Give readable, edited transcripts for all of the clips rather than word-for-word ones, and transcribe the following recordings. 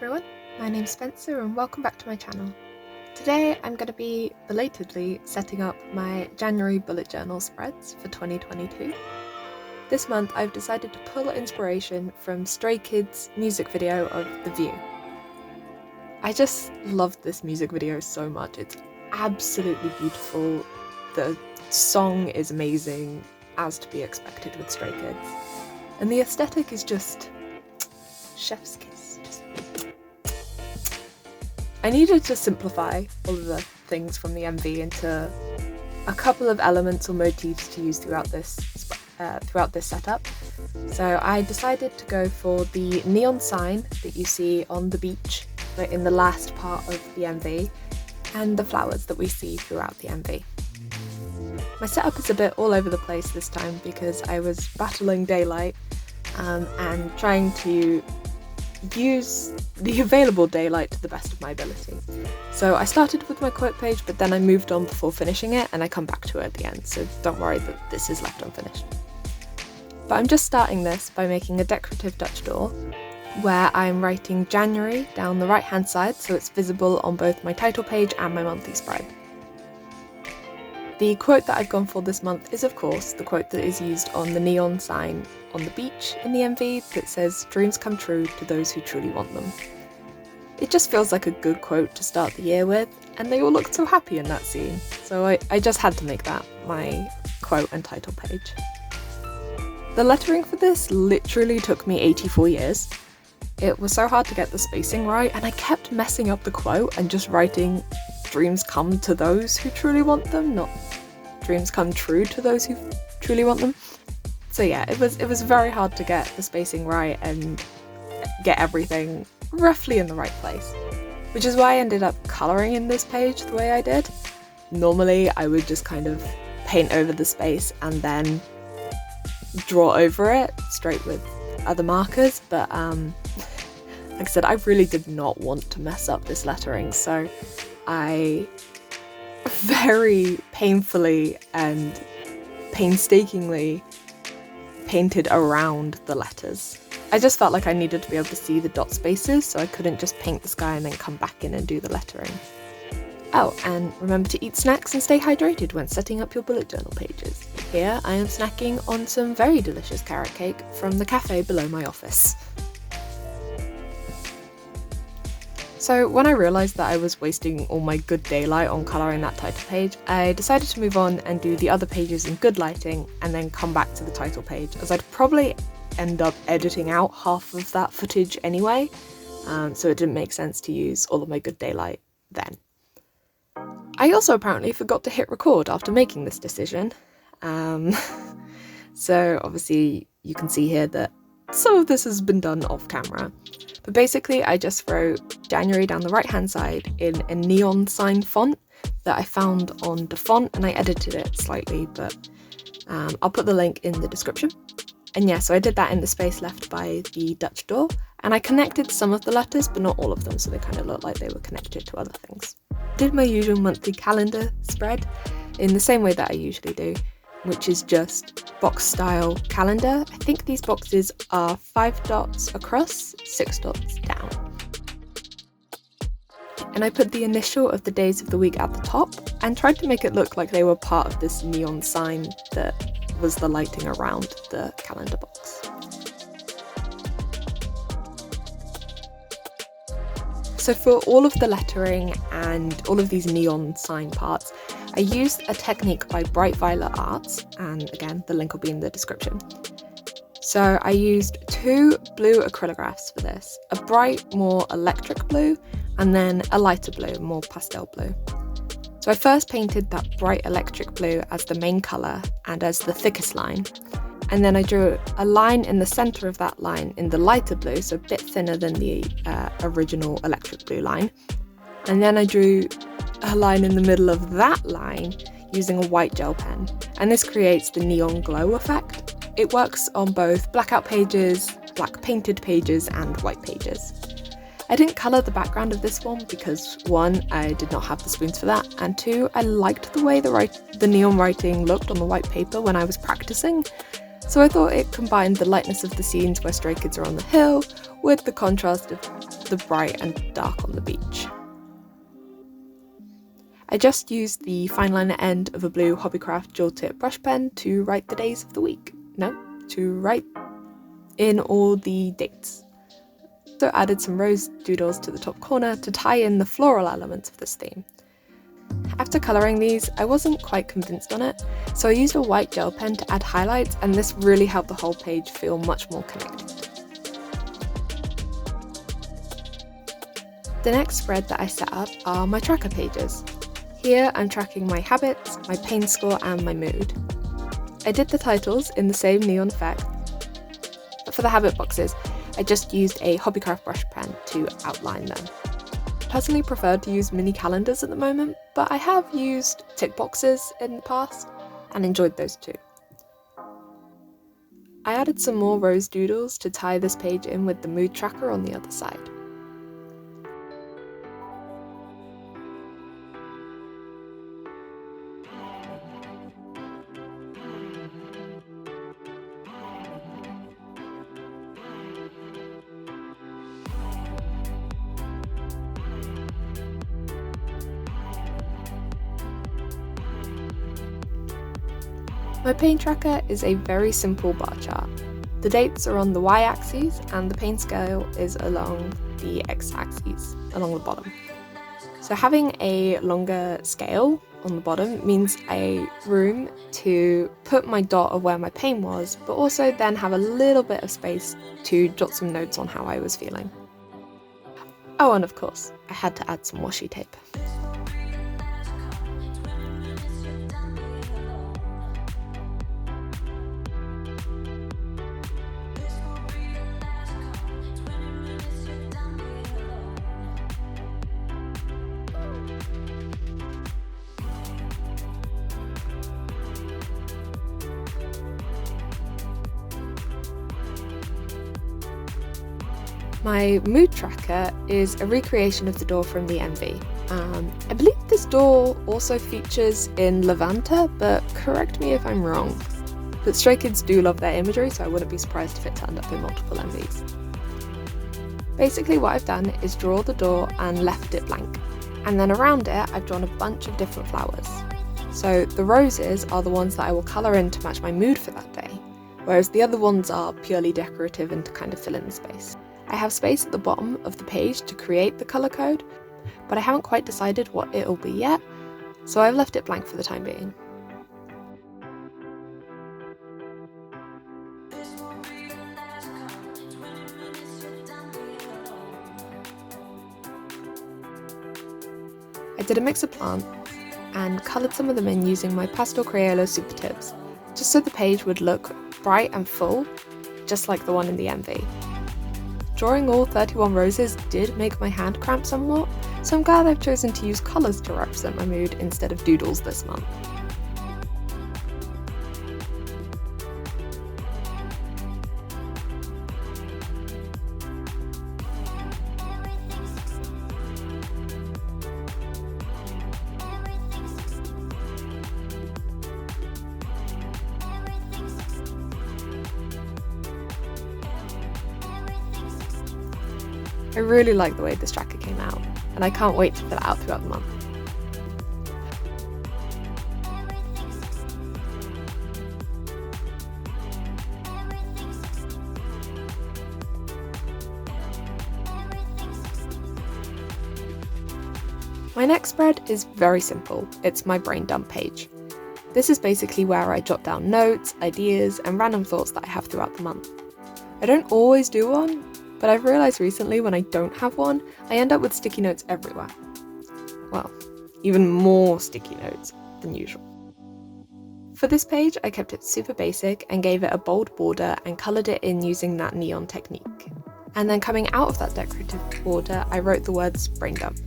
everyone, my name's Spencer and welcome back to my channel. Today I'm going to be belatedly setting up my January bullet journal spreads for 2022. This month I've decided to pull inspiration from Stray Kids' music video of The View. I just loved this music video so much. It's absolutely beautiful, the song is amazing, as to be expected with Stray Kids, and the aesthetic is just chef's kiss. I needed to simplify all of the things from the MV into a couple of elements or motifs to use throughout this setup. So I decided to go for the neon sign that you see on the beach, right in the last part of the MV, and the flowers that we see throughout the MV. My setup is a bit all over the place this time because I was battling daylight and trying to use the available daylight to the best of my ability. So I started with my quote page, but then I moved on before finishing it, and I come back to it at the end, so don't worry that this is left unfinished. But I'm just starting this by making a decorative Dutch door, where I'm writing January down the right hand side so it's visible on both my title page and my monthly spread. The quote that I've gone for this month is, of course, the quote that is used on the neon sign on the beach in the MV that says, "Dreams come true to those who truly want them." It just feels like a good quote to start the year with, and they all looked so happy in that scene, so I just had to make that my quote and title page. The lettering for this literally took me 84 years. It was so hard to get the spacing right, and I kept messing up the quote and just writing "Dreams come to those who truly want them," not "Dreams come true to those who truly want them." So yeah, it was very hard to get the spacing right and get everything roughly in the right place, which is why I ended up colouring in this page the way I did. Normally I would just kind of paint over the space and then draw over it straight with other markers, but like I said, I really did not want to mess up this lettering, so I very painfully and painstakingly painted around the letters. I just felt like I needed to be able to see the dot spaces, so I couldn't just paint the sky and then come back in and do the lettering. Oh, and remember to eat snacks and stay hydrated when setting up your bullet journal pages. Here I am snacking on some very delicious carrot cake from the cafe below my office. So when I realised that I was wasting all my good daylight on colouring that title page, I decided to move on and do the other pages in good lighting and then come back to the title page, as I'd probably end up editing out half of that footage anyway, so it didn't make sense to use all of my good daylight then. I also apparently forgot to hit record after making this decision, so obviously you can see here that some of this has been done off camera. But basically I just wrote January down the right hand side in a neon sign font that I found on the font, and I edited it slightly, but I'll put the link in the description. And yeah, so I did that in the space left by the Dutch door, and I connected some of the letters but not all of them, so they kind of looked like they were connected to other things. Did my usual monthly calendar spread in the same way that I usually do, which is just box style calendar. I think these boxes are 5 dots across, 6 dots down. And I put the initial of the days of the week at the top and tried to make it look like they were part of this neon sign that was the lighting around the calendar box. So for all of the lettering and all of these neon sign parts, I used a technique by Bright Violet Arts, and again, the link will be in the description. So I used 2 blue acrylographs for this, a bright, more electric blue, and then a lighter blue, more pastel blue. So I first painted that bright electric blue as the main colour and as the thickest line, and then I drew a line in the centre of that line in the lighter blue, so a bit thinner than the original electric blue line, and then I drew a line in the middle of that line using a white gel pen, and this creates the neon glow effect. It works on both blackout pages, black painted pages, and white pages. I didn't colour the background of this one because 1, I did not have the spoons for that, and 2, I liked the way the neon writing looked on the white paper when I was practicing, So I thought it combined the lightness of the scenes where stray kids are on the hill with the contrast of the bright and dark on the beach. I just used the fineliner end of a blue hobbycraft dual tip brush pen to write the days of the week. No, to write in all the dates. So added some rose doodles to the top corner to tie in the floral elements of this theme. After colouring these, I wasn't quite convinced on it, so I used a white gel pen to add highlights, and this really helped the whole page feel much more connected. The next spread that I set up are my tracker pages. Here I'm tracking my habits, my pain score and my mood. I did the titles in the same neon effect, but for the habit boxes I just used a hobbycraft brush pen to outline them. I personally prefer to use mini calendars at the moment, but I have used tick boxes in the past and enjoyed those too. I added some more rose doodles to tie this page in with the mood tracker on the other side. My pain tracker is a very simple bar chart. The dates are on the y-axis and the pain scale is along the x-axis, along the bottom. So having a longer scale on the bottom means a room to put my dot of where my pain was, but also then have a little bit of space to jot some notes on how I was feeling. Oh, and of course, I had to add some washi tape. My mood tracker is a recreation of the door from the MV. I believe this door also features in Levanta, but correct me if I'm wrong. But stray kids do love their imagery, so I wouldn't be surprised if it turned up in multiple MVs. Basically what I've done is draw the door and left it blank, and then around it I've drawn a bunch of different flowers. So the roses are the ones that I will colour in to match my mood for that day, whereas the other ones are purely decorative and to kind of fill in the space. I have space at the bottom of the page to create the colour code, but I haven't quite decided what it'll be yet, so I've left it blank for the time being. I did a mix of plants and coloured some of them in using my pastel crayola supertips, just so the page would look bright and full, just like the one in the MV. Drawing all 31 roses did make my hand cramp somewhat, so I'm glad I've chosen to use colours to represent my mood instead of doodles this month. I really like the way this tracker came out, and I can't wait to fill it out throughout the month. My next spread is very simple. It's my brain dump page. This is basically where I jot down notes, ideas, and random thoughts that I have throughout the month. I don't always do one, but I've realised recently when I don't have one, I end up with sticky notes everywhere. Well, even more sticky notes than usual. For this page, I kept it super basic and gave it a bold border and coloured it in using that neon technique. And then coming out of that decorative border, I wrote the words brain dump.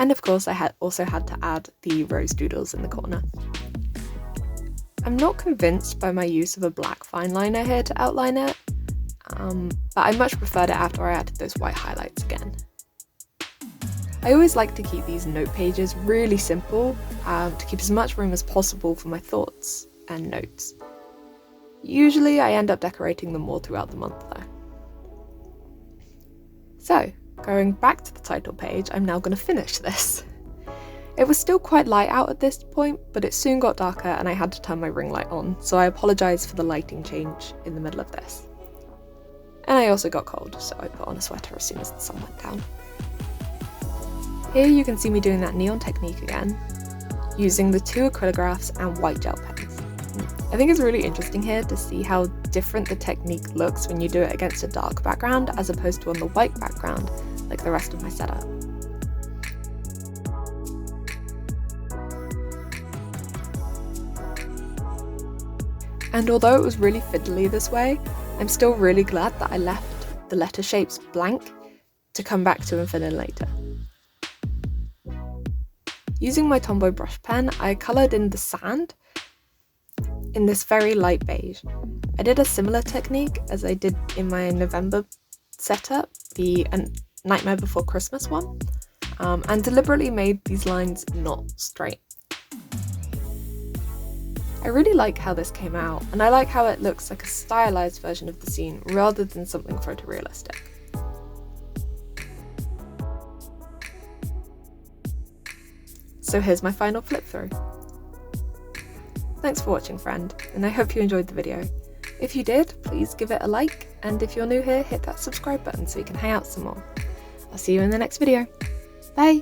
And of course I also had to add the rose doodles in the corner. I'm not convinced by my use of a black fine liner here to outline it, but I much preferred it after I added those white highlights again. I always like to keep these note pages really simple, to keep as much room as possible for my thoughts and notes. Usually I end up decorating them more throughout the month though. So, going back to the title page, I'm now going to finish this. It was still quite light out at this point, but it soon got darker and I had to turn my ring light on, so I apologise for the lighting change in the middle of this. And I also got cold, so I put on a sweater as soon as the sun went down. Here you can see me doing that neon technique again, using the 2 acrylographs and white gel pens. I think it's really interesting here to see how different the technique looks when you do it against a dark background as opposed to on the white background like the rest of my setup. And although it was really fiddly this way, I'm still really glad that I left the letter shapes blank to come back to and fill in later. Using my Tombow brush pen, I coloured in the sand in this very light beige. I did a similar technique as I did in my November setup, the Nightmare Before Christmas one, and deliberately made these lines not straight. I really like how this came out, and I like how it looks like a stylized version of the scene rather than something photorealistic. So here's my final flip through. Thanks for watching, friend, and I hope you enjoyed the video. If you did, please give it a like, and if you're new here, hit that subscribe button so you can hang out some more. I'll see you in the next video. Bye!